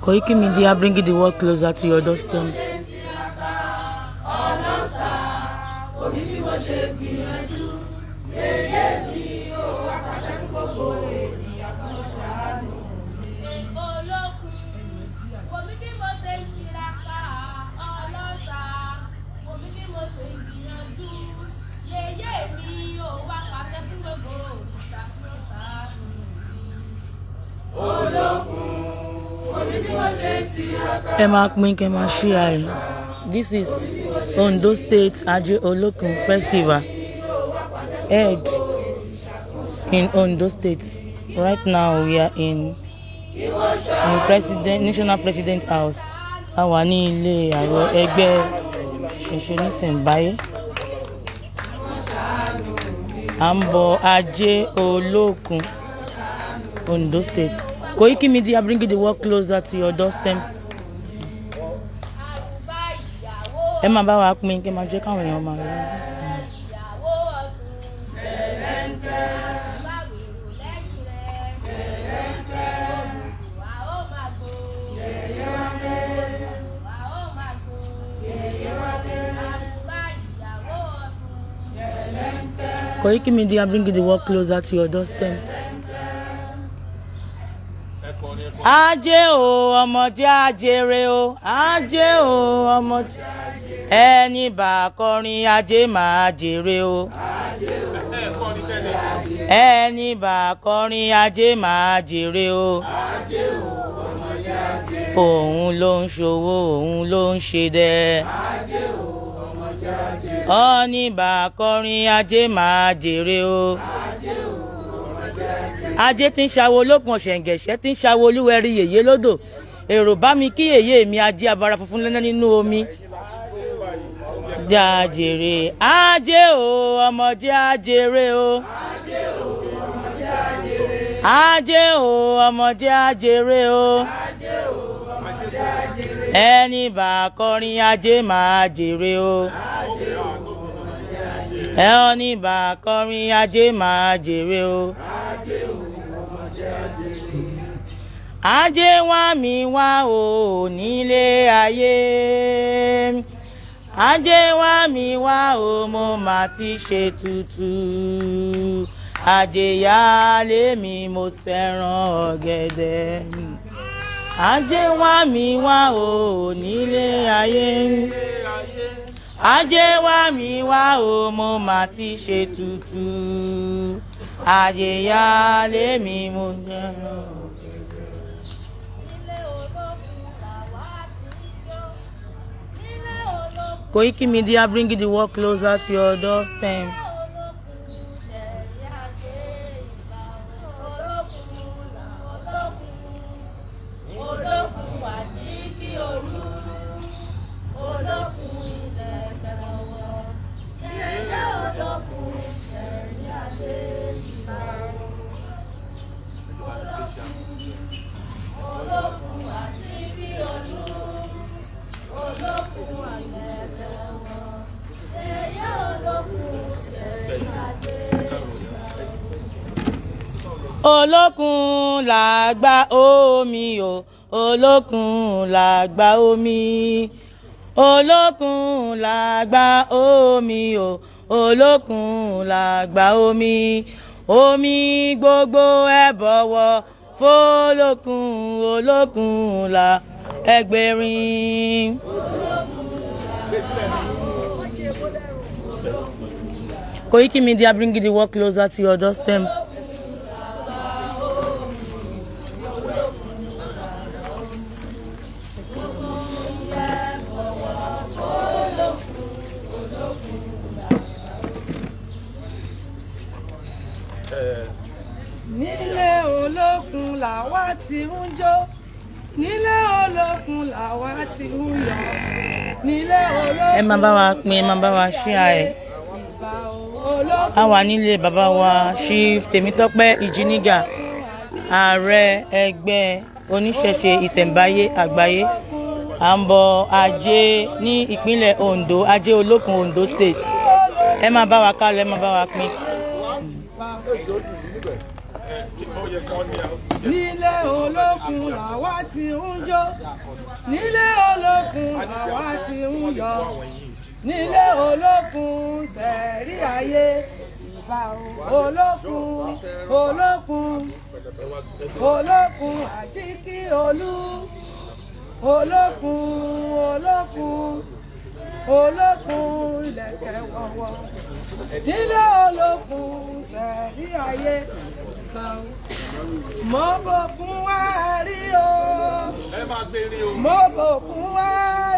Koikimedia bringing the world closer to your doorstep. This is Ondo State Olokun Festival held in Ondo State. Right now we are in National President House. Our nile, our ègbé, isembaye. Ambo Aje Olokun, Ondo State. Koikimedia bringing the world closer to your doorstep. Emma bá wa pín kí máa jẹ́ káwọn èèyàn máa rí. Koikimedia bringing the world closer to your doorstep. Ajé o ọmọdé ajere o, ajé o ọmọdé. Ẹni bá kọrin ajé máa jèrè o. Ẹni bá kọrin ajé máa jèrè o. Òun ló ń ṣòwò, òun ló ń ṣe dẹ. Ẹni bá kọrin ajé máa jèrè o. Ajé tí ń ṣàwo olókun ọ̀ṣẹ̀ǹgẹ̀ṣẹ̀ tí ń ṣàwo olúwẹ̀rí yèyé lódò. Èrò bá mi kí yèyé mi ajé abara funfun lẹ́nà nínú omi. Jàjèrè ajé o ọmọdé ajèrè o. Ajé o ọmọdé ajèrè o. Ẹni bá kọrin ajé máa jèrè o. Ẹni bá kọrin ajé máa jèrè o. Ajé wá mi wá o nílé ayé. Ajé wá mi wá o mo mà ti ṣe tutù. Ajé yálé mi mo fẹ́ràn ọ̀gẹ̀dẹ̀. Ajé wá mi wá o nílé ayé. Ajé wá mi wá o mo mà ti ṣe tutù. Ajé yálé mi mo fẹ́ràn ọ̀gẹ̀dẹ̀. Koikimedia bringing the world closer to your doorstep. Olokun làgbà omi o, olokun làgbà omi. Olokun làgbà omi o, olokun làgbà omi. Omi gbogbo ẹ bọ̀wọ̀ f'olokun, olokun là ẹgbẹ̀rin. Koikimedia bringing the world closer to your doorstep. Nílé olókun làwa ti ń jó, nílé olókun làwa ti ń yọ̀, nílé olókun. Ẹ máa bá wa pín, ẹ máa bá wa share ẹ. A wà nílé bàbá wa Chief Temitope Ijiniga, ààrẹ ẹgbẹ́ oníṣẹ̀ṣe ìsẹ̀mbáyé àgbáyé. À ń bọ ajé ní ìpínlẹ̀ Ondo, ajé olókun Ondo State. Ẹ máa bá wa kálọ, ẹ máa bá wa pín. Nílé olókun olókun làwa ti ń jó nílé olókun làwa ti ń yọ nílé olókun sẹ̀rí ayé ìbà olókun olókun olókun àjíkí olú olókun olókun olókun ilẹ̀kẹ̀ wọ̀wọ̀ nílé olókun sẹ̀rí ayé mo bòkun wá rí o mo bòkun wá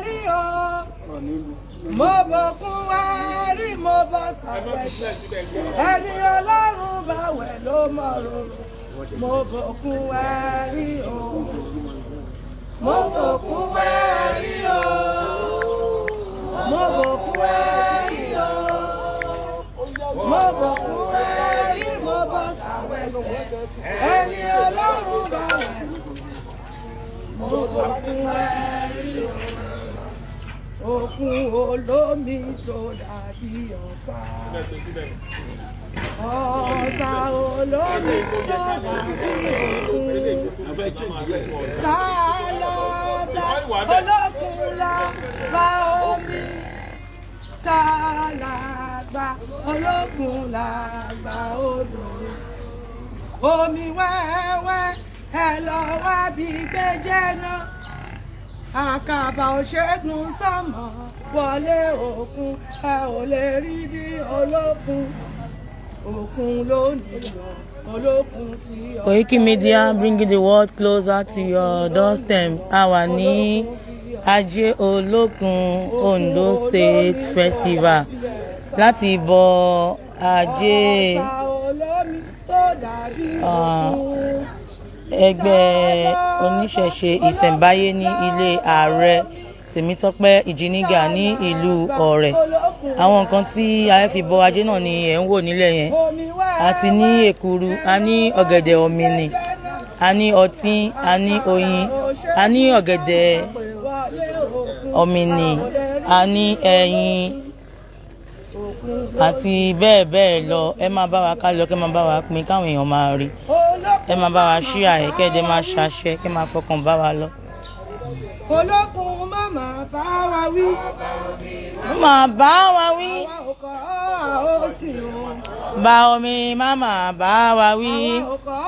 rí o mo bòkun wá rí mo bọ́ sàwẹ̀sẹ̀ ẹni ọlọ́run bá wẹ̀ ló mọ̀ ro mo bòkun wá rí o mo bòkun wá rí o mo bòkun wá rí o mo bòkun wá rí mo bọ́ sàwẹ̀sẹ̀ ẹni ọlọ́run bá wẹ̀ mo bòkun wá rí o. Òkun olómi tó dàbí ọ̀sà ọ̀sà olómi tó dàbí òkun tá lọ bá olókun la bá omi tá la bá olókun la bá odò omi wẹ́wẹ́ ẹ lọ wá bí gbẹ́jẹ́ náà. Àkàbà òṣègùn sọ́mọ̀ wọlé òkun ẹ ò lè rí bí olókun òkun lónìí lọ olókun fi ọ. Koikimedia bringing the world closer to your doorstep. A wà ní Ajé Olókun Ondo State Festival láti bọ Ajé ẹgbẹ́ oníṣẹ̀ṣe ìsẹ̀mbáyé ní ilé ààrẹ Temitope Ijiniga ní ìlú Ọ̀rẹ́. Àwọn nǹkan tí a fi bọ ajé náà ni ẹ̀ ń wò nílẹ̀ yẹn. A ti ní èkuru, a ní ọ̀gẹ̀dẹ̀ ọ̀mìnì, a ní ọtí, a ní oyin, a ní ọ̀gẹ̀dẹ̀ ọ̀mìnì, a ní ẹyin àti bẹ́ẹ̀ bẹ́ẹ̀ lọ. Ẹ máa bá wa ká lọ, kẹ́ máa bá wa pín káwọn èèyàn máa rí. Ẹ máa bá wa ṣí àyè, kẹ́ẹ̀dẹ̀ máa ṣàṣẹ, kẹ́ máa fọkàn bá wa lọ. Olókun màmá bá wa wí. Màmá bá wa wí. Àwa ò kọ́ àó sì o. Bá omi màmá bá wa wí. Àwa ò kọ́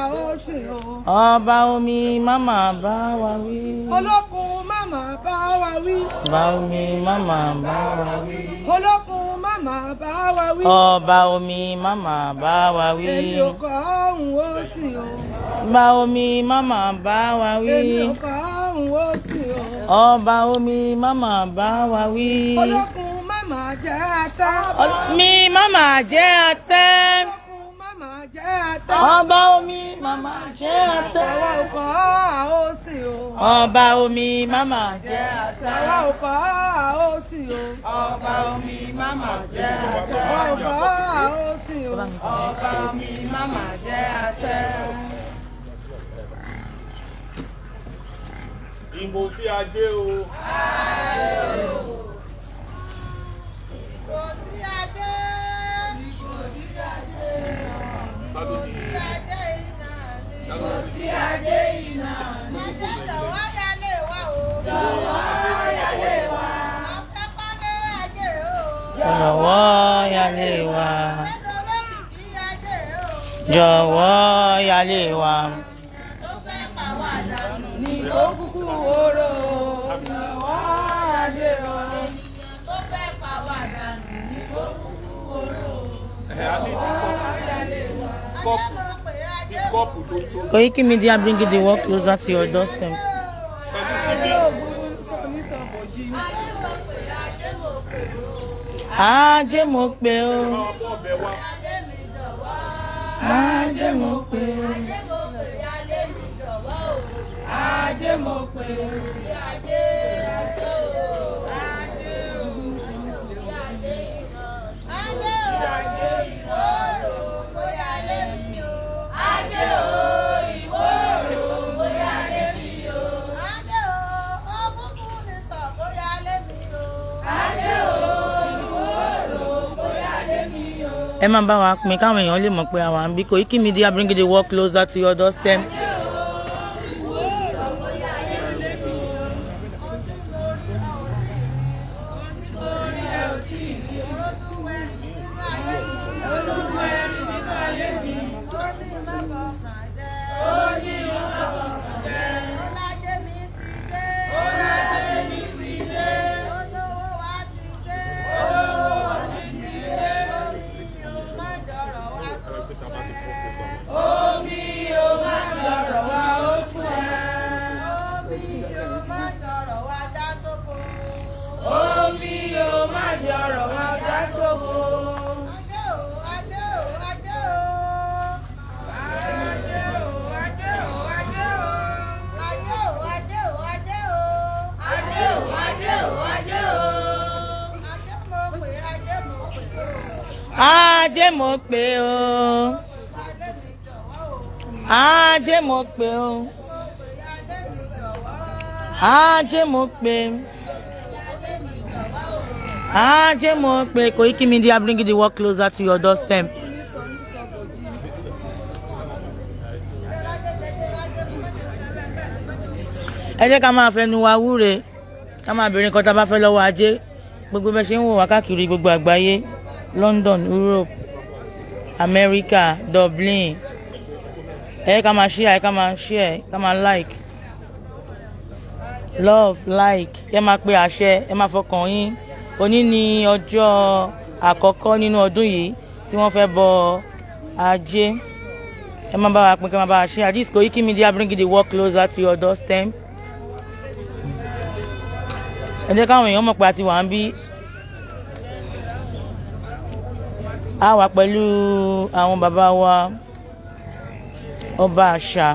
àó sì o. Ọba omi màmá bá wa wí. Olókun màmá bá wa wí. Bá omi màmá bá wa wí. Olókun màmá bá wa wí. Ọba omi màmá bá wa wí. Èmi ò kọ́ ọ̀hún ó sì o. Bá omi màmá bá wa wí. Èmi ò kọ́ ọ̀hún ó sì o. Ọba omi màmá bá wa wí. Olókun màmá jẹ́ ata. Mi màmá jẹ́ ọtẹ́. Olókun màmá jẹ́ ata. Ọba omi màmá jẹ́ ọtẹ́. Àwa ò kọ́ àó sì o. Ọba omi màmá jẹ́ ọtẹ́. Àwa ò kọ́ àó sì o. Ọba omi màmá jẹ́ ọtẹ́. Àwa ò kọ́ àó sì o. Ọba omi màmá jẹ́ ọtẹ́. Ìbò sí ajé o. Ìbò sí ajé. Ìbò sí ajé. Ìbò sí ajé iná. Ajé jọ̀wọ́ yálé wa o. Jọ̀wọ́ yálé wa. Afẹ́ kọ́lé ajé o. Jọ̀wọ́ yálé wa. Afẹ́ olókìkí ajé o. Jọ̀wọ́ yálé wa. Tó fẹ́ pa wá dànù ní Ó kúkú oró jọ̀wọ́ ajé o. tó fẹ́ pa wá dànù ní A ní kọ́ọ̀pù tó tó Koikimedia bringing the world closer to your doorstep. pẹ̀lú síbí. Ajé mo pè o. Ọmọ ọbẹ̀ wa. Ajé mo pè o. Ajé mo pè é. Ẹ máa bá wa pín káwọn èèyàn lè mọ̀ pé àwa ń bí Koikimedia bringing the world closer to your doorstep. ajé mo pè o ajé mo pè o ajé mo pè ajé mo pè. Koikimedia bring the work closer to your doorstep. ẹ jẹ́ ká máa fẹnu wa wúre ká máa bèrè nǹkan tá a bá fẹ́ lọ́wọ́ ajé gbogbo bẹ́ẹ̀ ṣe ń wò wá káàkiri gbogbo àgbáyé London, Europe, America, Dublin. ẹ jẹ́ ká máa share ká máa share ká máa like love like ẹ máa pe àṣẹ ẹ máa fọkàn yín. Òní ni ọjọ́ àkọ́kọ́ nínú ọdún yìí tí wọ́n fẹ́ bọ ajé. ẹ máa bá wa pín ká máa bá wa share. This Koikimedia bring the work closer to your doorstep. ẹ jẹ́ káwọn èèyàn mọ̀ pé a ti wà ń bí. a wà pẹ̀lú àwọn bàbá wa ọba àṣà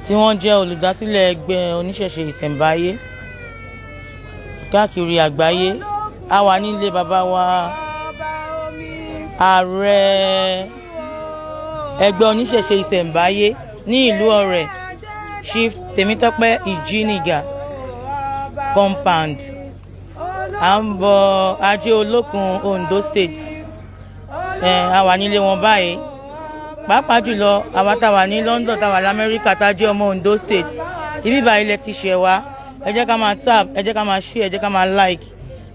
tí wọ́n jẹ́ olùdásílẹ̀ ẹgbẹ́ oníṣẹ̀ṣe ìsẹ̀mbáyé káàkiri àgbáyé. a wà nílé bàbá wa ààrẹ ẹgbẹ́ oníṣẹ̀ṣe ìsẹ̀mbáyé ní ìlú Ọ̀rẹ́ Chief Temitope Ijiniga compound. à ń bọ ajé olókun Ondo State. a wà nílé wọn báyìí pàápàá jùlọ àwa tá wà ní London tá wà lamẹ́ríkà tá jẹ́ ọmọ Ondo State. ibi báyìí lẹ ti ṣẹ̀ wá. ẹ jẹ́ ká máa tap ẹ jẹ́ ká máa share ẹ jẹ́ ká máa like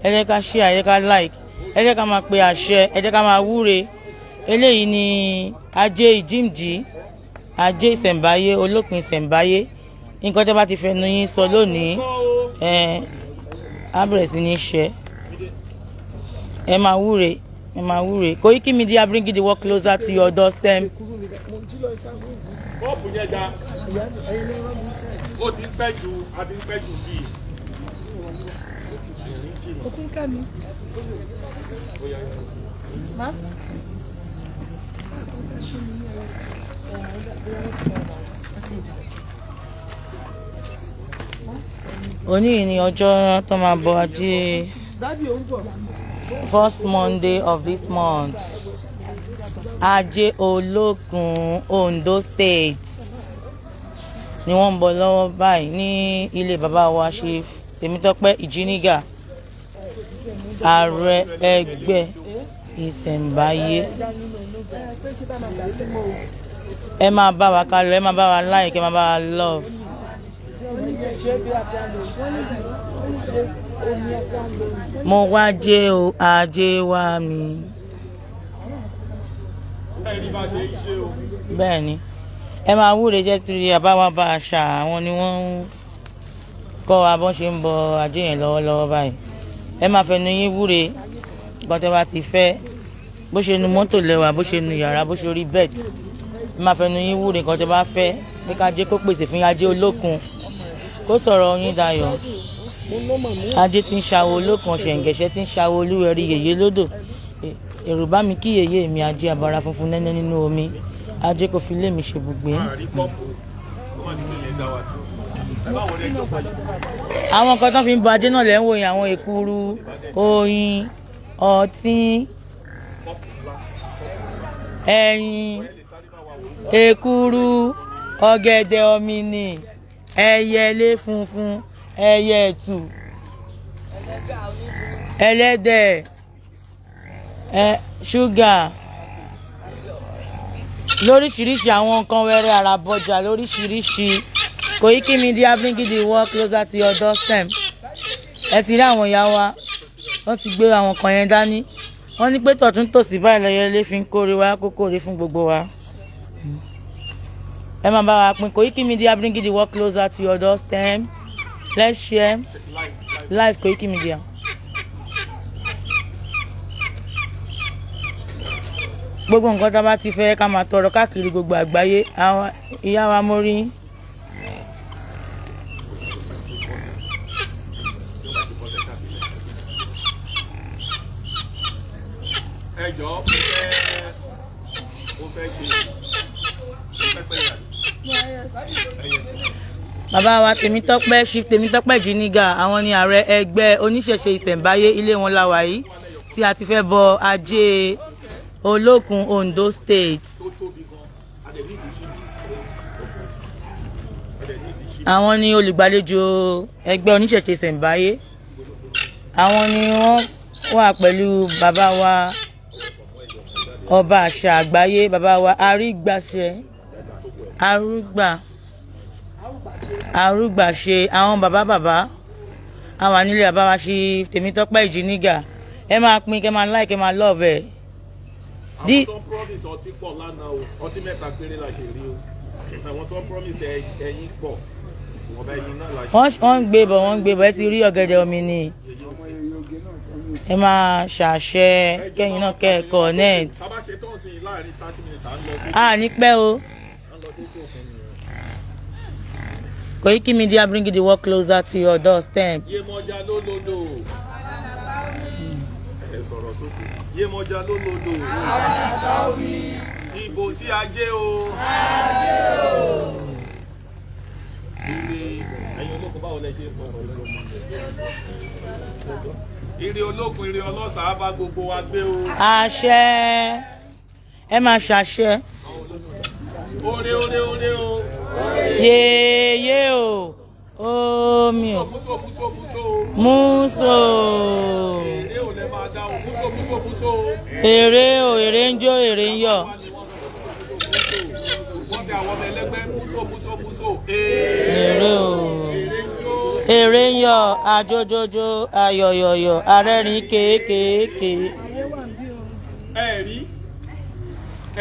ẹ jẹ́ ká share ẹ jẹ́ ká like ẹ jẹ́ ká máa pe àṣẹ ẹ jẹ́ ká máa wúre. eléyìí ni ajé ìjíǹjí ajé ìsẹ̀mbáyé olókun ìsẹ̀mbáyé. nǹkan tó bá ti fẹnu yín sọ lónìí á bẹ̀rẹ̀ sí ní ṣẹ. ẹ máa wúre ẹ máa wúre. Koikimedia bring the work closer to your doorstep. bọ́ọ̀bù yẹn ga ó ti ń pẹ́ ju a ti ń pẹ́ ju sí i. Okun kami. Ma? Òní ni ọjọ́ tó máa bọ ajé first Monday of this month. Ajé olókun Ondo State ni wọ́n ń bọ lọ́wọ́ báyìí ní ilé bàbá wa Chief Temitope Ijiniga ààrẹ ẹgbẹ́ ìsẹ̀mbáyé. ẹ máa bá wa kálọ ẹ máa bá wa like ẹ máa bá wa love. mo wá jẹ́ o ajé wá mi. bẹ́ẹ̀ ni ẹ máa wúre jẹ́ tìrì àbáwá bá àṣà àwọn ni wọ́n ń kọ́ wa bọ́n ṣe ń bọ ajé yẹn lọ́wọ́lọ́wọ́ báyìí. ẹ máa fẹnu yín wúre gbọ́tẹ́ bá ti fẹ́ bó ṣe nu mọ́tò lẹ́wà bó ṣe nu yàrá bó ṣe rí bẹ́ẹ̀dì. ẹ máa fẹnu yín wúre nǹkan tẹ́ bá fẹ́ pé ká jẹ́ kó pèsè fún ajé olókun kó sọ̀rọ̀ yín dayọ̀. ajé tí ń ṣàwọ̀ olókun ṣẹ̀ǹgẹ̀ṣẹ̀ tí ń ṣàwọ̀ olúwẹ̀rí yèyé lódò. èrò bá mi kí yèyé mi ajé abara funfun nẹ́nẹ́ nínú omi ajé kò fi lé mi ṣe bùgbé. àwọn nǹkan tó fi ń bọ ajé náà lẹ́ ń wò yín àwọn èkuru oyin ọtí ẹyin èkuru ọ̀gẹ̀dẹ̀ ọ̀mìnì ẹyẹlé funfun ẹyẹ ẹ̀tù ẹlẹ́dẹ̀ ṣúgà lóríṣiríṣi àwọn nǹkan wẹ́rẹ́ àràbọ̀jà lóríṣiríṣi. Koikimedia bring the work closer to your doorstep. ẹ ti rí àwọn ìyá wa wọ́n ti gbé àwọn kan yẹn dání. wọ́n ní pé tọ̀tún tòsì báyìí lẹ́yẹlé fi ń kórè wá kó kórè fún gbogbo wa. ẹ máa bá wa pín Koikimedia bring the work closer to your doorstep. Let's share live Koikimedia. gbogbo nǹkan tá a bá ti fẹ́ ká máa tọrọ káàkiri gbogbo àgbáyé. àwọn ìyá wa mo rí. ẹjọ́ ó fẹ́ ṣe pẹ́pẹ́ yà. bàbá wa Chief Temitope Ijiniga àwọn ni ààrẹ ẹgbẹ́ oníṣẹ̀ṣe ìsẹ̀mbáyé ilé wọn la wà yìí tí a ti fẹ́ bọ ajé olókun Ondo State. Àwọn ni olùgbàlejò ẹgbẹ́ oníṣẹ̀ṣe ìsẹ̀mbáyé. Àwọn ni wọ́n wà pẹ̀lú bàbá wa ọba àṣà àgbáyé, bàbá wa arúgbàṣe àwọn bàbá àwọn nílé bàbá wa ṣe Temitope Ijiniga. Ẹ máa pín, kẹ́ máa like, kẹ́ máa love ẹ̀. Àwọn tó ń promise ọtí pọ̀ lánàá o, ọtí mẹ́ta péré la ṣe rí o. Àwọn tó ń promise ẹyin pọ̀, ọba ẹyin náà la ṣe rí. Wọ́n ń gbé bọ̀, ẹ ti rí ọ̀gẹ̀dẹ̀ omi ni. Ẹ máa ṣàṣẹ kẹ́yìn náà kẹ́ connect. Tá bá ṣe tó ń sìn láàrin 30 minutes à ń lọ sí. Ní pẹ́ o. Koikimedia bringing the work closer to your doorstep. Yemọja ló lódò. Ẹ sọ̀rọ̀ sókè. Yemọja ló lódò. Ìbò sí ajé o. Ẹ̀yin olókun báwo lẹ ṣe sọ̀rọ̀ lọ́wọ́? Ire olókun, ire ọlọ́sà á bá gbogbo wa gbé o. Àṣẹ. Ẹ máa ṣàṣẹ. Ore o. Yeye o. Omi o. Múso. Èrè ò lè máa dá o. Múso. Èrè o, èrè ń jó, èrè ń yọ̀. Wọ́n tẹ àwọn ọmọ ẹlẹ́gbẹ́ múso. Èrè o. Èrè ń yọ̀, àjòjòjò, ayọ̀yọ̀yọ̀, arẹ́rìn kéékèèké.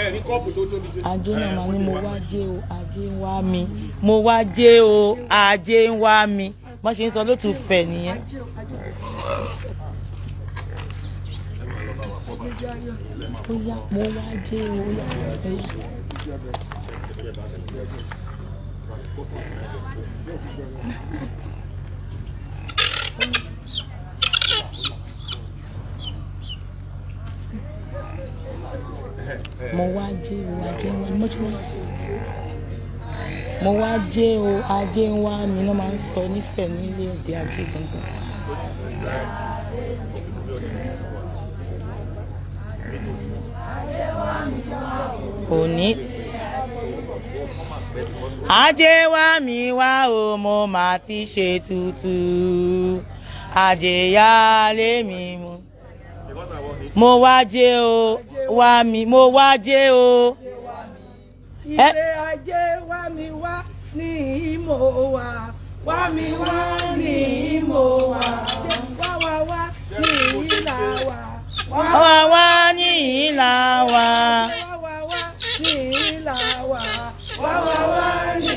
Ẹ̀rí kọ́ọ̀pù tó tóbi jù. Ajé náà máa ní mo wá jẹ́ o, ajé ń wá mi. Mo wá jẹ́ o, ajé ń wá mi. Wọ́n ṣe ń sọ lótú fẹ̀ nìyẹn. Ó yá, mo wá jẹ́ o, ó yá. Mo wá jẹ́ o, ajé ń wá mi. Mo wá jẹ́ o, ajé ń wá mi náà máa ń sọ nífẹ̀ẹ́ nílé òde ajé gangan. Òní ajé wá mi wá o, mo máa ti ṣe tutù. Ajé yá lé mi mu. Mo wá jẹ́ o, wá mi, mo wá jẹ́ o. Ire ajé wá mi wá ní ìmọ̀ wá mi wá ní ìmọ̀ wá ní ìlà wá ní ìlà wá. wá ní ìlà wá ní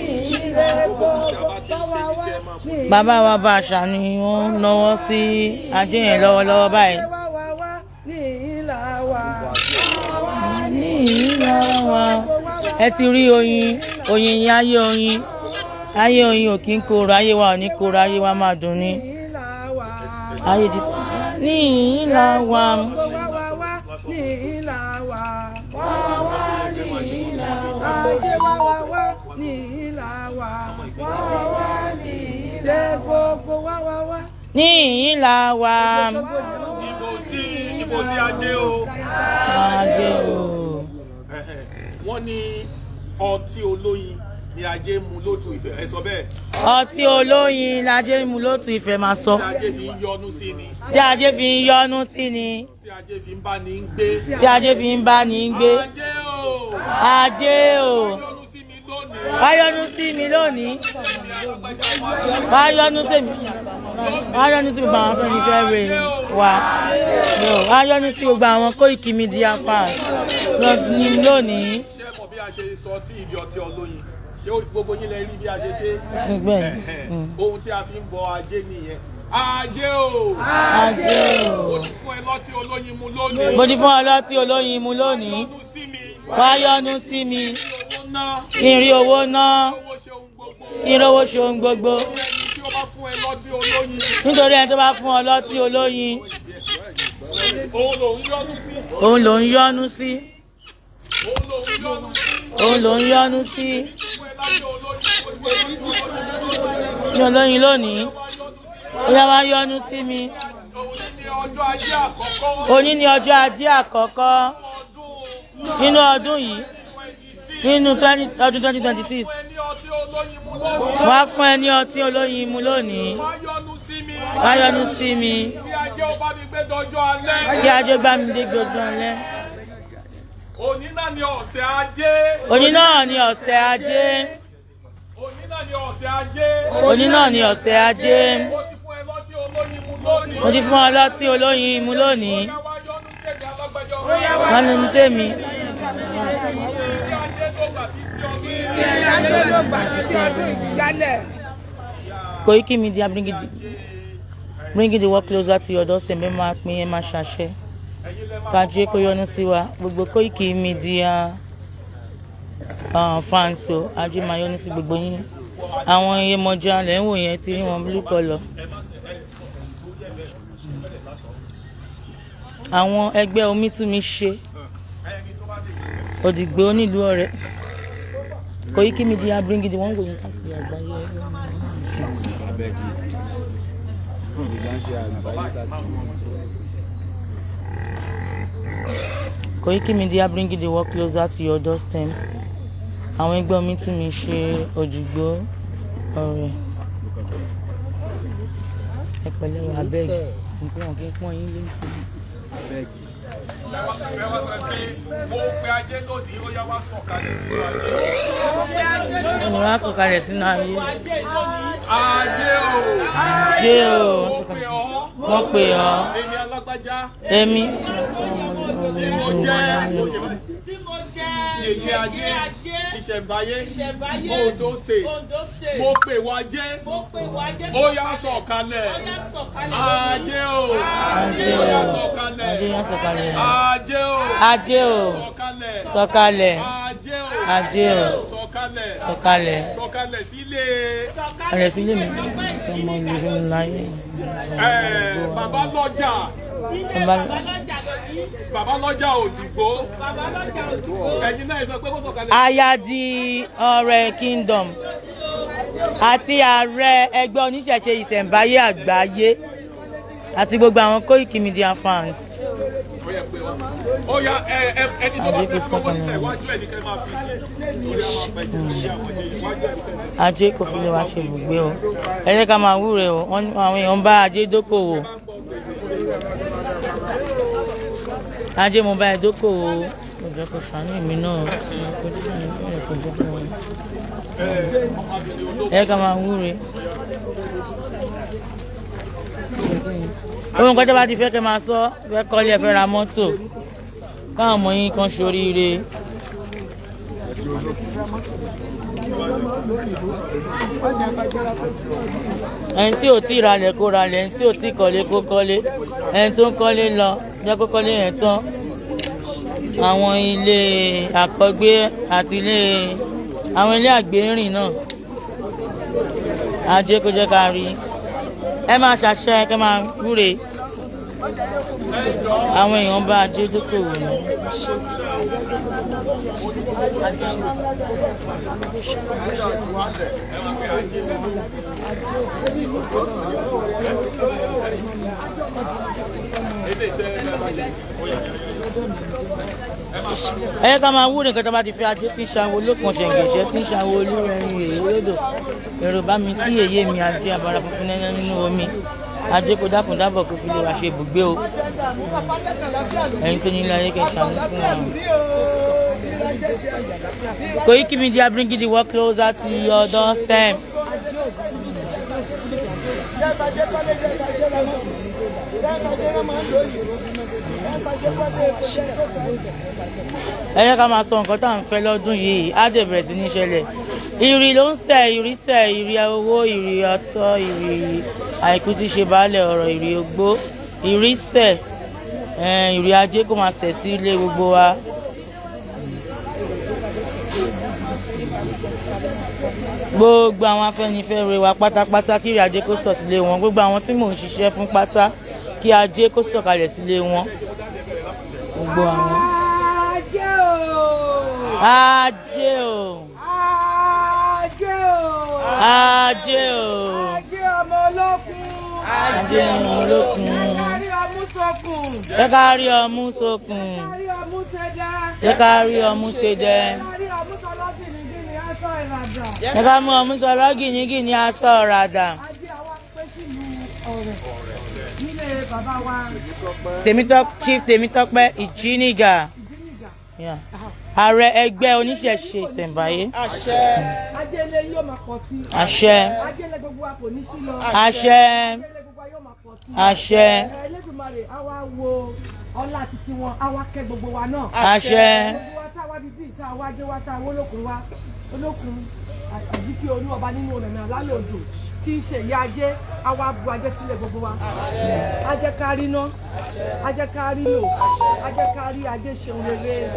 ìrẹ́ gbogbo wá ní. Bàbá wa bá àṣà ni wọ́n náwó sí ajé yẹn lọ́wọ́lọ́wọ́ báyìí. Ní ìlà wá. Ní ìlà wá. Ẹ ti rí oyin yín, ayé oyin ò kí ń korò, ayé wa ò ní korò, ayé wa máa dùn ní. Ayé di ní ìlà wá. Ní ìlà wá. Ajé wá ní ìlà wá. Ilé gbogbo wá. Ní ìlà wá. Ìbò sí ajé o. Ajé o. Wọ́n ní ọtí olóyin ni ajé mu lótú ìfẹ́, ẹ sọ bẹ́ẹ̀. Ọtí olóyin ni ajé mu lótú ìfẹ́ máa sọ. Tí ajé fi ń yọnu sí ni. Tí ajé fi ń yọnu sí ni. Tí ajé fi ń bá ní gbé. Tí ajé fi ń bá ní gbé. Ajé o. Ajé o. Wá yọ́nú sí mi lónìí. Wá yọ́nú sí mi. Wá yọ́nú sí gbogbo àwọn fẹ́mi fẹ́ rè wá. Wá yọ́nú sí gbogbo àwọn Koikimedia fans lónìí. Ṣé mọ̀ bí a ṣe sọ tí ìdí ọtí olóyin? Ṣé gbogbo yín lẹ rí bí a ṣe ṣe? Ohun tí a fi ń bọ ajé nìyẹn. Ajé o. Ajé o. Mo ti fún ẹ lọ́tí olóyin mu lónìí. Mo ti fún ọ lọ́tí olóyin mu lónìí. Wá yọ́nú sí mi. Kí n rí owó ná. Kí n rówó ṣe ohun gbogbo. Nítorí ẹni tó bá fún ọ lọ́tí olóyin. Òun ló ń yọ́nú sí. Òun ló ń yọ́nú sí. Ní olóyin lónìí. Ó yá wá yọ́nú sí mi. ọjọ́ ajé àkọ́kọ́. Òní ni ọjọ́ ajé àkọ́kọ́ nínú ọdún yìí. Nínú ọdún 2026. Wá fún ẹ ní ọtí olóyin mu lónìí. Wá yọ́nú sí mi. Kí ajé ó bá mi gbé dọjọ́ alẹ́. Kí ajé bá mi dé gbogbo alẹ́. Òní náà ni ọ̀sẹ̀ ajé. Òní náà ni ọ̀sẹ̀ ajé. Òní náà ni ọ̀sẹ̀ ajé. Òní náà ni ọ̀sẹ̀ ajé. Mo ti fún ẹ lọ́tí olóyin mu lónìí. Wọ́n ní tèmi. Koikimedia bring the work closer to your doorstep. Ẹ máa pín, ẹ máa ṣàṣẹ. Kájé kó yọ́nú sí wa. Gbogbo Koikimedia fans o, ajé máa yọ́nú sí gbogbo yín. Àwọn Iyemọja lẹ́ ń wò yẹn ti rí wọn blue color. Àwọn ẹgbẹ́ Omítúnmiṣe Òdìgbò onílùú Ọ̀rẹ́. Koikimedia bring the one going káàkiri àgbáyé. Koikimedia bring the work closer to your doorstep. Àwọn ẹgbẹ́ Omítúnmiṣe Òdìgbò Ọ̀rẹ́. Ẹ pẹ̀lẹ́ wà bẹ́ẹ̀ nǹkan ọ̀kẹ́ pọ́n yín lé sí. Mo pe ajé lónìí, ó yá wá sọ̀kalẹ̀ sínú ajé. Mo wá sọ̀kalẹ̀ sínú ayé. Ajé o. Ajé o. Mo pè ọ́. Èmi alágbájá. Èmi. Mo jẹ́ yèyé ajé. Ìṣẹ̀mbáyé. Ondo state. Mo pè wá ajé. Ó yá sọ̀kalẹ̀. Ajé o. Ajé o. Ó yá sọ̀kalẹ̀. Ajé yá sọ̀kalẹ̀. Ajé o. Ajé o. Sọ̀kalẹ̀. Ajé o. Ajé o. Sọ̀kalẹ̀. Sọ̀kalẹ̀. Sọ̀kalẹ̀ sílé. Sọ̀kalẹ̀ sílé mi. Ọmọ mi ló ń láyé. Bàbá lọ́jà. Bàbá lọ́jà Òdìgbò. Ẹ̀yin náà sọ pé kó sọ̀kalẹ̀. Ayadi Ọ̀rẹ́ Kingdom àti ààrẹ ẹgbẹ́ oníṣẹ̀ṣe ìsẹ̀mbáyé àgbáyé àti gbogbo àwọn Koikimedia fans. Ó yá ẹni tó bá fẹ́ fọwọ́ sísẹ̀ iwájú ẹ̀ ní kẹ́ máa fi sí. Ajé kò fi lè wá ṣe ibùgbé o. Ẹ jẹ́ ká máa wúre o. Àwọn èèyàn bá ajé dókòwò. Ajé mo bá ẹ dókòwò. Ọjọ́ kò ṣàánú èmi náà. Ẹ jẹ́ ká máa wúre. Ohun kan tó bá ti fẹ́ kẹ́ máa sọ, fẹ́ kọ́lé, ẹ fẹ́ ra mọ́tò, káwọn ọmọ yín kan ṣoríire. Ẹni tí ò tí ì ralẹ̀ kó ralẹ̀, ẹni tí ò tí ì kọ́lé kó kọ́lé, ẹni tó ń kọ́lé lọ jẹ́ kó kọ́lé yẹn tán. Àwọn ilé àkọ́gbé àti àwọn ilé àgbérìn náà, ajé kó jẹ́ ká rí. Ẹ máa ṣàṣẹ kẹ́ máa wúre. Àwọn èèyàn bá ajé dókòwò ni. Ẹ ká máa wúre nǹkan tó bá ti fi ajé tí ń ṣàwó lókun ṣẹ̀ǹgẹ̀ṣẹ̀ tí ń ṣàwó olúrẹ̀rin èyí lódò. Èrò bá mi kí èyé mi ajé abara funfun nẹ́nẹ́ nínú omi. Ajé kó dákun dábọ̀ kó fi lè wá ṣe ibùgbé o. Ẹ̀yin tó ní ilé ayé kẹ́ ṣàánú fún wọn. Koikimedia bring the work closer to your doorstep. Ẹ jẹ́ ká máa sọ nǹkan tá à ń fẹ́ lọ́dún yìí, á dẹ̀ bẹ̀rẹ̀ sí ní ṣẹlẹ̀. Ìrì ló ń sẹ̀, ìrì owó, ìrì ọ̀tọ̀, ìrì àìkú tí ṣe baálẹ̀ ọ̀rọ̀, ìrì ogbó, ìrì sẹ̀, ìrì ajé kó máa sẹ̀ sí ilé gbogbo wa. Gbogbo àwọn afẹ́nifẹ́re wa pátápátá kí ìrì ajé kó sọ̀ sílé wọn. Gbogbo àwọn tí mò ń ṣiṣẹ́ fún pátá kí ajé kó sọ̀kalẹ̀ sílé wọn. Gbogbo àwọn. Ajé o. Ajé o. Ajé o. Ajé ọmọ olókun. Ajé ọmọ olókun. sókun. Jẹ́ ká rí ọmú sókun. Kárí ọmú ṣe dá. Jẹ́ ká rí ọmú ṣe dẹ́. Kárí ọmú tọlọ́gìnì gíní aṣọ ìràdà. Jẹ́ ká mú ọmú sọ lọ́gìnìgìnì aṣọ ọ̀ràdà. Ajé àwa pé sílùú ọ̀rẹ́. Nílé bàbá wa. Chief Temitope Ijiniga. Ìjíniga. Yeah. Ààrẹ ẹgbẹ́ oníṣẹ̀ṣe ìsẹ̀mbáyé. Ajé ilé yóò máa pọ̀ sí. Àṣẹ. Ajé ilé gbogbo wa kò ní sí lọ. Àṣẹ. Ajé ilé gbogbo wa yóò máa pọ̀ sí. Àṣẹ. Elédùmarè á wá wo ọlá títí wọn, á wá kẹ́ gbogbo wa náà. Àṣẹ. Gbogbo wa tá a wá bíbí tá a wá jẹ́ wá tá a wó lókun wa. Olókun àjíkí olú ọba nínú ọ̀nà lálẹ́ odò tí ń ṣe ìyá ajé, á wá bu ajé sílẹ̀ gbogbo wa. Ajé kárí ná, ajé kárí lò, ajé kárí ajé ṣeun rere.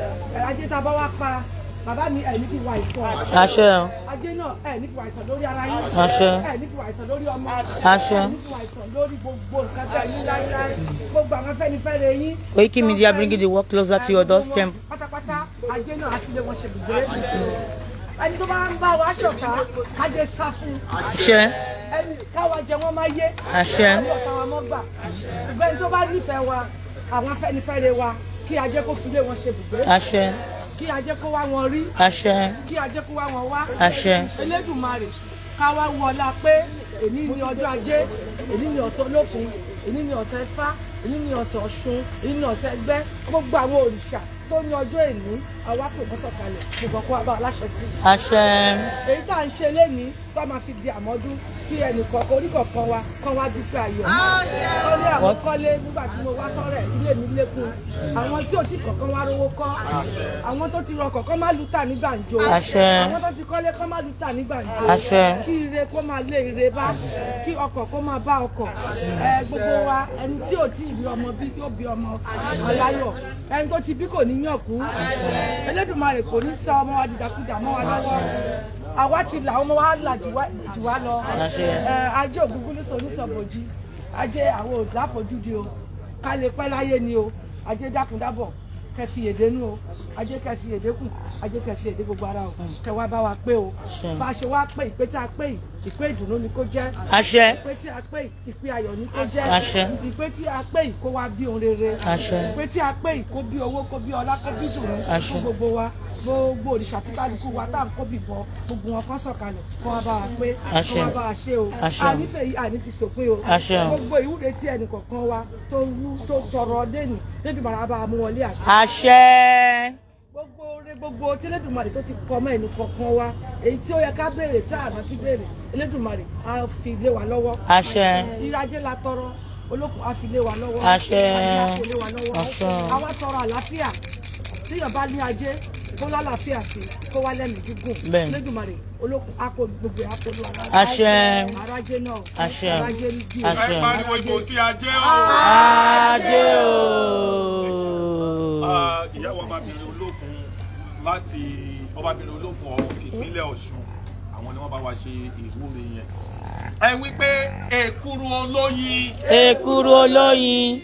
Ajé tá a bá wá pa, bàbá mi ẹ̀ ní kí wà ìtàn. Àṣẹ. Ajé náà ẹ̀ ní kí wà ìtàn lórí ara yín. Àṣẹ. Ẹ̀ ní kí wà ìtàn lórí ọmọ. Àṣẹ. Ẹ̀ ní kí wà ìtàn lórí gbogbo nǹkan tẹ̀ ní láíláí. Gbogbo àwọn Afẹ́nifẹ́re yín. Koikimedia bringing the work closer to your doorstep. Pátápátá ajé náà àti ilé wọn ṣe gbùgbé. Ẹni tó bá ń bá wa ṣọ̀tá, ajé sá fún. Àṣẹ. Ẹni káwa jẹ wọ́n máa yé. Àṣẹ. Ẹni ọ̀tá wa mọ́ gbà. Ṣùgbọ́n ẹni tó bá nífẹ̀ẹ́ wa, àwọn Afẹ́nifẹ́re wa, kí ajé kó fi ilé wọn ṣe gbùgbé. Àṣẹ. Kí ajé kó wá wọn rí. Àṣẹ. Kí ajé kó wá wọn wá. Àṣẹ. Elédùmarè ká wá wọlá pé èní ni ọjọ́ ajé, èní ni ọ̀sán olókun, èní ni ọ̀sán Ifá, èní ni ọ̀sán Ọ̀ṣun, èní ni ọ̀sán Ẹgbẹ́, gbogbo àwọn òrìṣà tó ní ọjọ́ èní àwa pè wọ́n sọ̀kalẹ̀ gbogbo ọkọ̀ àbá aláṣẹ sí. Àṣẹ. Èyí tá à ń ṣe lénìí tó máa fi di àmọ́dún kí ẹnìkan oríkọ̀ọ̀kan wa kán wá dúpẹ́ ayọ̀. Ó ní àwọn kọ́lé nígbà tí mo wá sọ́rẹ̀ ilé mi lékún. Àwọn tí ò tí kọ̀ọ̀kan wá rówó kọ́. Àwọn tó ti rọ kọ̀ọ̀kan má lù tà ní gbàǹjo. Àṣẹ. Àwọn tó ti kọ́lé kọ́ má lù tà ní gbàǹjo. Àṣẹ. Kí ire kó máa lé ire bá. Kí ọkọ̀ kó máa bá ọkọ̀. Gbogbo wa ẹni tí ò tí ì bí ọmọ bí yóò bí ọmọ aláyọ̀. Ẹni tó ti bí kò ní yàn kú. Elédùmarè kò ní sọ ọmọ wa dìdàkudà mọ́ wa lọ́wọ́. Àwa ti là ọmọ wa là jù wá lọ. Ajé ògúngún ní sọ̀bòjì. Ajé àwọn òdàfojúdi o. Ká lè pẹ́ láyé ni o. Ajé dákúndábọ̀. Kẹ́ fi èdè nú o. Ajé kẹ́ fi èdè kù. Ajé kẹ́ fi èdè gbogbo ara o. Kẹ́ wá bá wa pé o. Bá a ṣe wá pé ìpè tí a pé yìí, ìpè ìdùnnú ni kó jẹ́. Àṣẹ. Ìpè tí a pé yìí, ìpè ayọ̀ ni kó jẹ́. Àṣẹ. Ìpè tí a pé yìí kó wá bí ohun rere. Àṣẹ. Ìpè tí a pé yìí kó bí owó, kó bí ọlá, kó bí dùnnú. Àṣẹ. Fún gbogbo wa. Gbogbo òrìṣà tí kálukú wa tá à ń kó bìbọn gbogbo wọn kan sọ̀kalẹ̀ kó wá bá wa pé kó wá bá wa ṣe o. Àṣẹ. Ànífẹ́ yìí ànífi sòpin o. Àṣẹ. Gbogbo ìwúre tí ẹnì kọ̀ọ̀kan wa tó wú tó tọrọ dénì Elédùmarè bá wa mú wọlé àṣẹ. Àṣẹ. Gbogbo oore gbogbo tí Elédùmarè tó ti kọ mọ́ ẹnì kọ̀ọ̀kan wa èyí tí ó yẹ ká béèrè tá àná ti béèrè Elédùmarè á fi lé wa lọ́wọ́. Àṣẹ. Ìrajé la tọrọ olókun á fi lé wa lọ́wọ́. Àṣẹ. Ajé á fi lé wa lọ́wọ́. Àṣẹ. Àwa tọrọ àlàáfíà tíyàn bá ní ajé kó lálàáfíà sí kó wá lẹ́nu gígùn. Bẹ́ẹ̀ni. Elédùmarè olókun á kó gbogbo àpolú ara. Àṣẹ. Arájé náà. Àṣẹ. Arájé ní bí. Àṣẹ. Ẹ pariwo ìbò sí ajé o. Ajé o. Ìyàwó ọbabìnrin olókun láti ọbabìnrin olókun ọ̀hún ti ìpínlẹ̀ Ọ̀ṣun àwọn ni wọ́n bá wa ṣe ìwúre yẹn. Ẹ wí pé èkuru olóyin. Èkuru olóyin.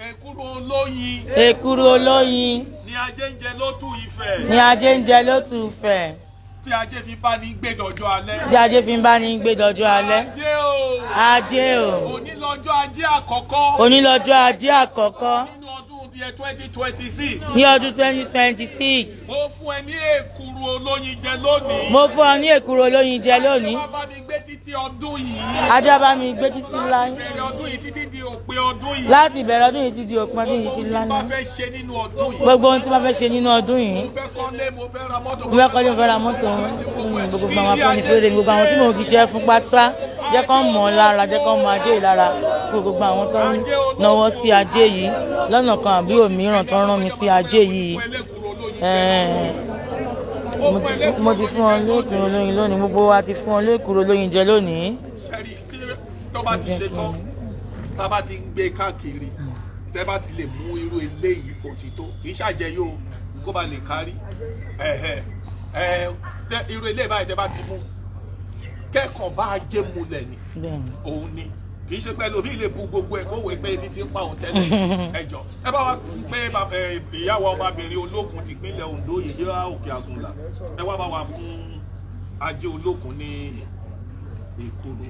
Èkuru olóyin. Èkuru olóyin. Ni ajé ń jẹ lótú Ifẹ̀. Ni ajé ń jẹ lótú Ifẹ̀. Tí ajé fi bá ní gbé dọjọ́ alẹ́. Bí ajé fi ń bá ní gbé dọjọ́ alẹ́. Ajé o. Ajé o. Òní lọ́jọ́ ajé àkọ́kọ́. Òní lọ́jọ́ ajé àkọ́kọ́. Nínú ọdún yẹn 2026. Ní ọdún 2026. Mo fún ẹ ní èkuru olóyin jẹ lónìí. Mo fún ọ ní èkuru olóyin jẹ lónìí. Wọ́n bá mi gbé títí ọdún yìí. Ajá bá mi gbé títí láyé. Bẹ̀rẹ̀ ọdún yìí títí di òpin ọdún yìí. Láti ìbẹ̀rẹ̀ ọdún yìí títí di òpin ọdún yìí ti Gbogbo ohun tí lánàá. bá fẹ́ ṣe nínú ọdún yìí. Gbogbo ohun tí wọ́n fẹ́ ṣe nínú ọdún yìí. Mo fẹ́ kọ́lé, mo fẹ́ ra mọ́tò. Mo fẹ́ kọ́lé, mo fẹ́ ra mọ́tò. Gbogbo àwọn Afẹ́nifẹ́re gbogbo àwọn tí mò ń kíṣẹ́ fún pátá jẹ́ kán mọ̀ ọ́ lára, jẹ́ kán mọ̀ ajé yìí lára. Gbogbo àwọn tó ń náwó sí ajé yìí lọ́nà kan àbí òmíràn tó ń rán mi sí ajé yìí. Mo ti fún ọ lékùrú olóyin lónìí, gbogbo wa ti fún ọ lékùrú olóyin jẹ lónìí. Ṣẹ́rí tí tó bá ti ṣe tán, tá a bá ti ń gbé káàkiri, tẹ́ bá ti lè mú irú eléyìí kò ti tó. Kì í ṣàjẹyó kó ba lè kárí. Irú eléyìí báyìí tẹ́ bá ti mú. Kẹ́kọ̀ọ́ bá ajé mulẹ̀ ni. Òun ni. Kì í ṣe pé lómi lè bu gbogbo ẹ̀ kó wò pé ibi tí ń pa òun tẹ́lẹ̀ ẹjọ́. Ẹ bá wa pé ìyàwó ọmọbìnrin olókun ti ìpínlẹ̀ Ondo yìí yá òkè àgùnlà. Ẹ wá bá wa fún ajé olókun ní èkuru.